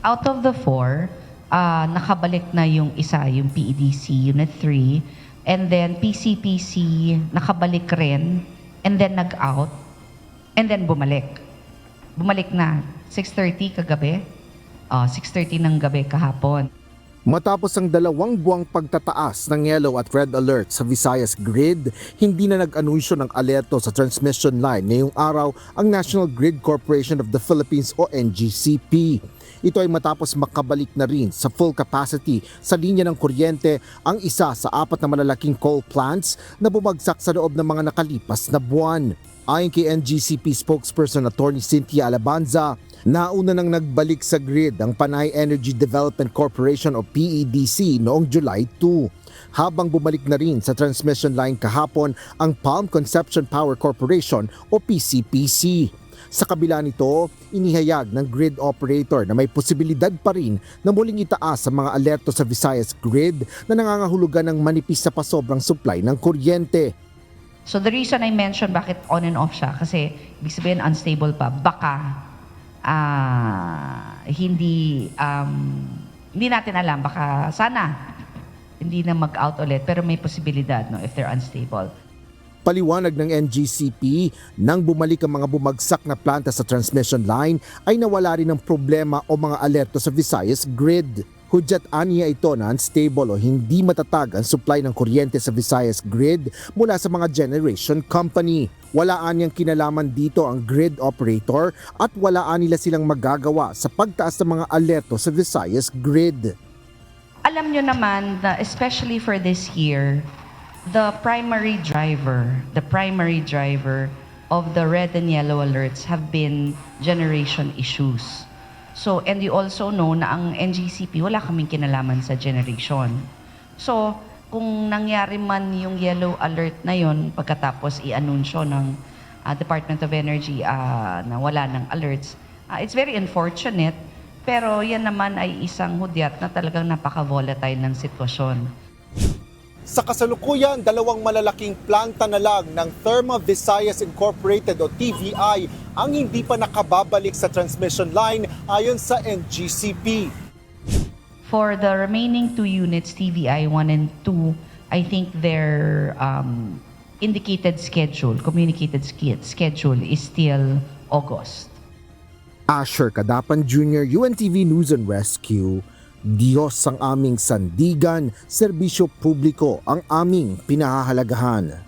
Out of the four, nakabalik na yung isa, yung PEDC Unit 3, and then PCPC nakabalik rin, and then nag-out, and then bumalik. Bumalik na, 6:30 kagabi, 6:30 ng gabi kahapon. Matapos ang 2 buwang pagtataas ng yellow at red alert sa Visayas Grid, hindi na nag-anunsyo ng alerto sa transmission line ngayong araw ang National Grid Corporation of the Philippines o NGCP. Ito ay matapos makabalik na rin sa full capacity sa linya ng kuryente ang isa sa 4 na malalaking coal plants na bumagsak sa loob ng mga nakalipas na buwan. Ayon kay NGCP spokesperson Attorney Cynthia Alabanza, nauna nang nagbalik sa grid ang Panay Energy Development Corporation o PEDC noong July 2, habang bumalik na rin sa transmission line kahapon ang Palm Conception Power Corporation o PCPC. Sa kabila nito, inihayag ng grid operator na may posibilidad pa rin na muling itaas ang mga alerto sa Visayas Grid na nangangahulugan ng manipis sa pasobrang supply ng kuryente. So the reason I mentioned bakit on and off siya, kasi ibig sabihin unstable pa, baka hindi natin alam, baka sana hindi na mag-out ulit, pero may posibilidad, no, if they're unstable. Paliwanag ng NGCP, nang bumalik ang mga bumagsak na planta sa transmission line ay nawala rin ng problema o mga alerto sa Visayas Grid. Hudyat aniya ito na unstable o hindi matatag ang supply ng kuryente sa Visayas Grid mula sa mga generation company. Wala anyang kinalaman dito ang grid operator at wala nila silang magagawa sa pagtaas ng mga alerto sa Visayas Grid. Alam nyo naman na especially for this year, the primary driver of the red and yellow alerts have been generation issues. So, and you also know na ang NGCP, wala kaming kinalaman sa generation. So, kung nangyari man yung yellow alert na yon pagkatapos i-anunsyo ng Department of Energy na wala ng alerts, it's very unfortunate, pero yan naman ay isang hudyat na talagang napaka-volatile ng sitwasyon. Sa kasalukuyan, 2 malalaking planta na lang ng Therma Visayas Incorporated o TVI ang hindi pa nakababalik sa transmission line ayon sa NGCP. For the remaining 2 units, TVI 1 and 2, I think their indicated schedule, communicated schedule is still August. Asher Kadapan Jr., UNTV News and Rescue. Diyos ang aming sandigan, serbisyo publiko ang aming pinahahalagahan.